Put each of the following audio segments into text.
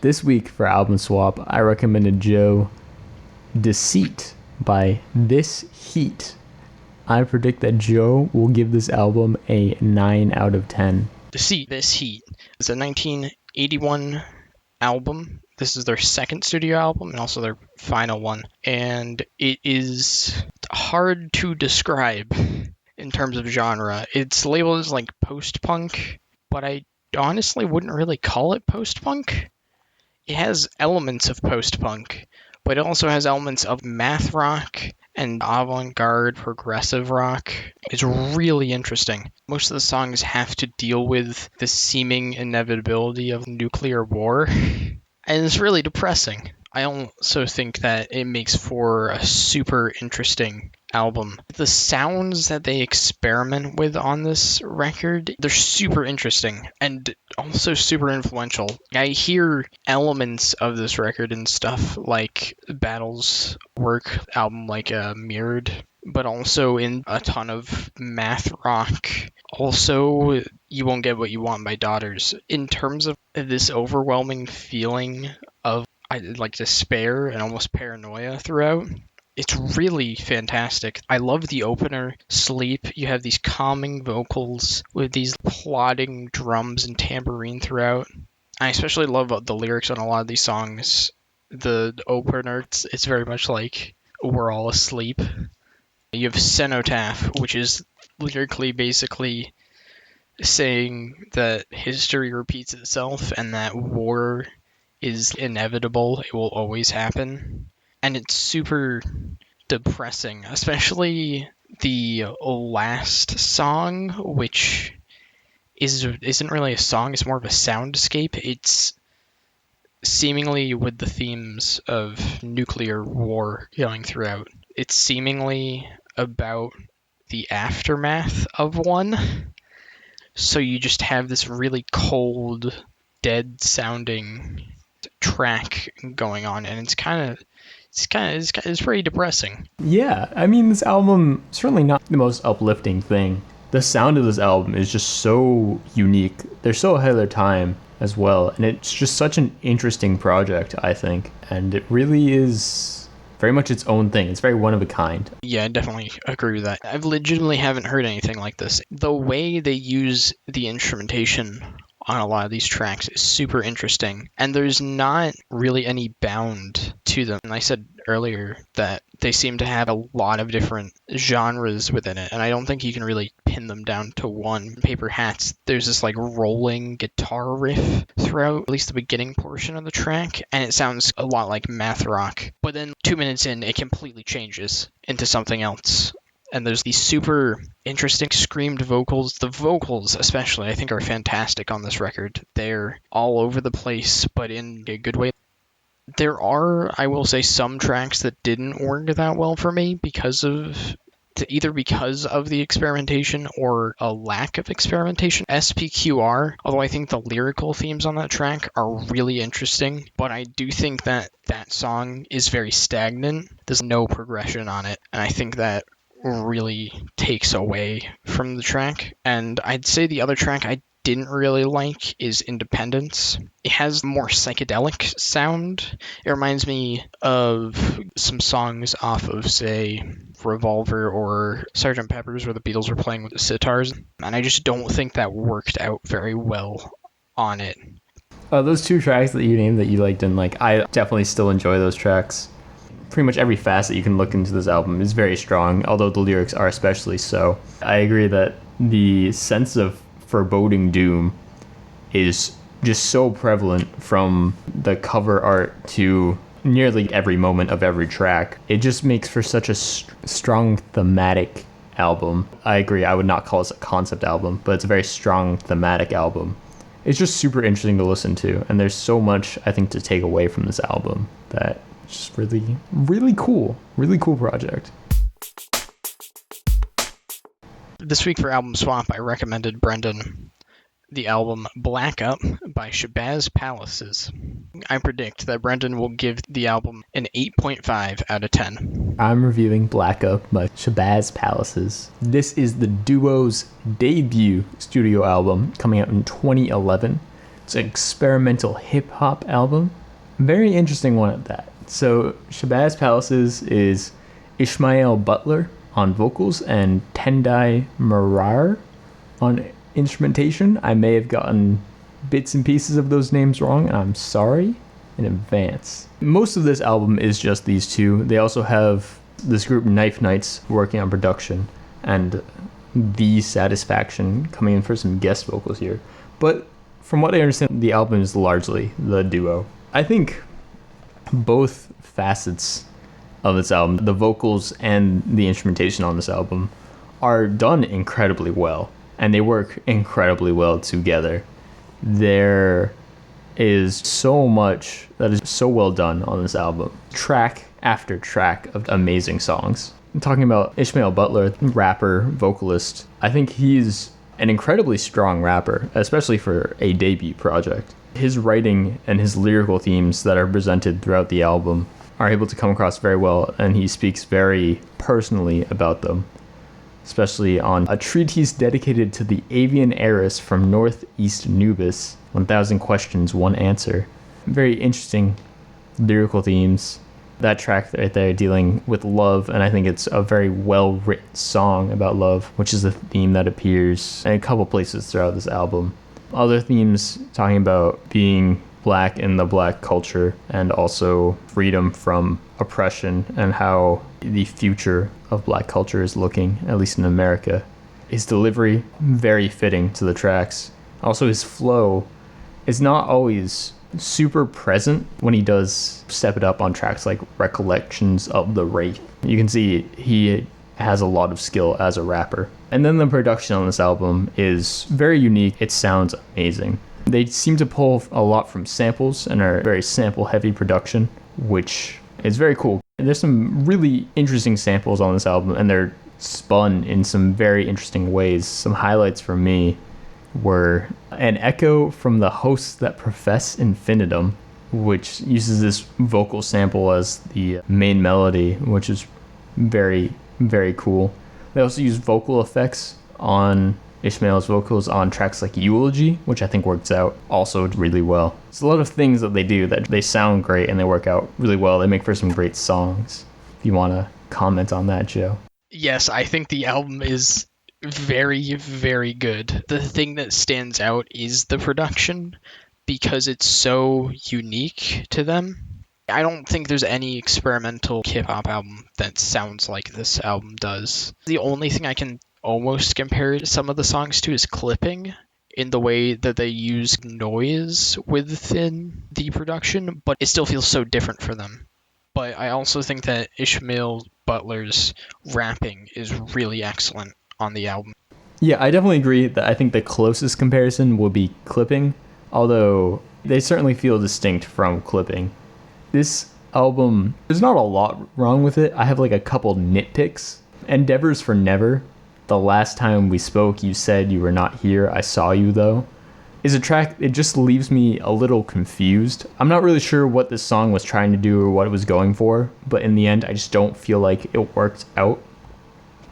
This week for Album Swap, I recommended Joe Deceit by This Heat. I predict that Joe will give this album a 9 out of 10. Deceit, This Heat. It's a 1981 album. This is their second studio album and also their final one. And it is hard to describe in terms of genre. It's labeled as like post-punk, but I honestly wouldn't really call it post-punk. It has elements of post-punk, but it also has elements of math rock and avant-garde progressive rock. It's really interesting. Most of the songs have to deal with the seeming inevitability of nuclear war, and it's really depressing. I also think that it makes for a super interesting album. The sounds that they experiment with on this record, they're super interesting and also super influential. I hear elements of this record and stuff like Battle's work album like Mirrored, but also in a ton of math rock. Also, You Won't Get What You Want by Daughters. In terms of this overwhelming feeling of like despair and almost paranoia throughout, it's really fantastic. I love the opener, Sleep. You have these calming vocals with these plodding drums and tambourine throughout. I especially love the lyrics on a lot of these songs. The opener, it's very much like We're All Asleep. You have Cenotaph, which is lyrically basically saying that history repeats itself and that war is inevitable. It will always happen. And it's super depressing, especially the last song, which isn't really a song, it's more of a soundscape. It's seemingly with the themes of nuclear war going throughout. It's seemingly about the aftermath of one. So you just have this really cold, dead sounding track going on, and it's pretty depressing. Yeah, I mean, this album is certainly not the most uplifting thing. The sound of this album is just so unique. They're so ahead of their time as well, and it's just such an interesting project, I think. And it really is very much its own thing. It's very one of a kind. Yeah, I definitely agree with that. I've legitimately haven't heard anything like this. The way they use the instrumentation on a lot of these tracks is super interesting, and there's not really any bound to them. And I said earlier that they seem to have a lot of different genres within it, and I don't think you can really pin them down to one. Paper Hats, there's this like rolling guitar riff throughout at least the beginning portion of the track, and it sounds a lot like math rock, but then 2 minutes in it completely changes into something else. And there's these super interesting screamed vocals. The vocals, especially, I think are fantastic on this record. They're all over the place, but in a good way. There are, I will say, some tracks that didn't work that well for me either because of the experimentation or a lack of experimentation. SPQR, although I think the lyrical themes on that track are really interesting, but I do think that that song is very stagnant. There's no progression on it, and I think that really takes away from the track. And I'd say the other track I didn't really like is Independence. It has a more psychedelic sound. It reminds me of some songs off of, say, Revolver or Sgt. Pepper's, where the Beatles were playing with the sitars, and I just don't think that worked out very well on it. Those two tracks that you named that you liked and like, I definitely still enjoy those tracks. Pretty much every facet you can look into this album is very strong, although the lyrics are especially so. I agree that the sense of foreboding doom is just so prevalent from the cover art to nearly every moment of every track. It just makes for such a strong thematic album. I agree, I would not call this a concept album, but it's a very strong thematic album. It's just super interesting to listen to, and there's so much, I think, to take away from this album that just really, really cool project. This week for Album Swap, I recommended Brendan the album Black Up by Shabazz Palaces. I predict that Brendan will give the album an 8.5 out of 10. I'm reviewing Black Up by Shabazz Palaces. This is the duo's debut studio album, coming out in 2011. It's an experimental hip-hop album. Very interesting one at that. So Shabazz Palaces is Ishmael Butler on vocals and Tendai Marar on instrumentation. I may have gotten bits and pieces of those names wrong, and I'm sorry in advance. Most of this album is just these two. They also have this group Knife Knights working on production, and The Satisfaction coming in for some guest vocals here. But from what I understand, the album is largely the duo. I think both facets of this album, the vocals and the instrumentation on this album, are done incredibly well, and they work incredibly well together. There is so much that is so well done on this album. Track after track of amazing songs. I'm talking about Ishmael Butler, rapper, vocalist. I think he's an incredibly strong rapper, especially for a debut project. His writing and his lyrical themes that are presented throughout the album are able to come across very well, and he speaks very personally about them, especially on a treatise dedicated to the avian heiress from northeast Nubis, 1,000 questions, one answer. Very interesting lyrical themes. That track right there dealing with love, and I think it's a very well written song about love, which is a theme that appears in a couple places throughout this album. Other themes talking about being black in the black culture, and also freedom from oppression, and how the future of black culture is looking, at least in America. His delivery, very fitting to the tracks. Also, his flow is not always super present when he does step it up on tracks like Recollections of the Wraith. You can see he has a lot of skill as a rapper. And then the production on this album is very unique. It sounds amazing. They seem to pull a lot from samples and are very sample heavy production, which is very cool. And there's some really interesting samples on this album, and they're spun in some very interesting ways. Some highlights for me were an echo from The Hosts That Profess Infinitum, which uses this vocal sample as the main melody, which is very, very cool. They also use vocal effects on Ishmael's vocals on tracks like Eulogy, which I think works out also really well. It's a lot of things that they do that they sound great and they work out really well. They make for some great songs. If you want to comment on that, Joe. Yes, I think the album is very, very good. The thing that stands out is the production, because it's so unique to them. I don't think there's any experimental hip-hop album that sounds like this album does. The only thing I can almost compare some of the songs to is clipping, in the way that they use noise within the production, but it still feels so different for them. But I also think that Ishmael Butler's rapping is really excellent on the album. Yeah, I definitely agree that I think the closest comparison would be clipping, although they certainly feel distinct from clipping. This album, there's not a lot wrong with it. I have like a couple nitpicks. Endeavors for Never, the last time we spoke you said you were not here, I saw you though, is a track, it just leaves me a little confused. I'm not really sure what this song was trying to do or what it was going for, but in the end I just don't feel like it worked out.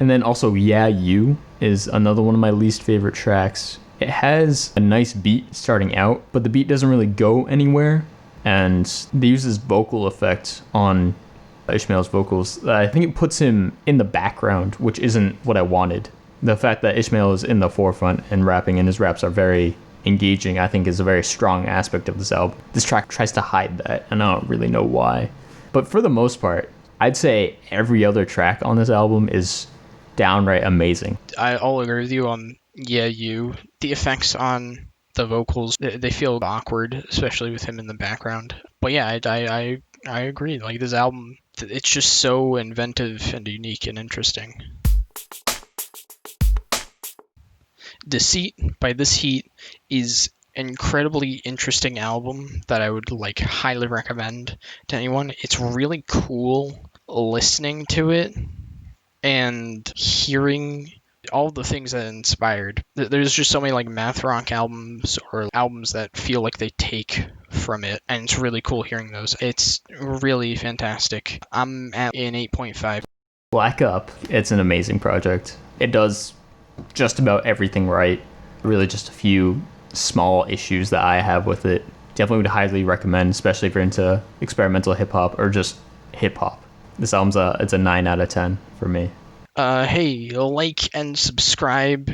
And then also Yeah You is another one of my least favorite tracks. It has a nice beat starting out, but the beat doesn't really go anywhere, and they use this vocal effect on Ishmael's vocals that I think it puts him in the background, which isn't what I wanted. The fact that Ishmael is in the forefront and rapping, and his raps are very engaging, I think is a very strong aspect of this album. This track tries to hide that, and I don't really know why. But for the most part, I'd say every other track on this album is downright amazing. I'll agree with you on Yeah You. The effects on the vocals, they feel awkward, especially with him in the background. But yeah, I agree. Like, this album, it's just so inventive and unique and interesting. Deceit by This Heat is an incredibly interesting album that I would highly recommend to anyone. It's really cool listening to it and hearing all the things that inspired. There's just so many math rock albums or albums that feel like they take from it, and it's really cool hearing those. It's really fantastic. I'm at an 8.5. Black Up, it's an amazing project. It does just about everything right. Really just a few small issues that I have with it. Definitely would highly recommend, especially if you're into experimental hip hop or just hip hop. This album's it's a 9 out of 10 for me. Hey, like and subscribe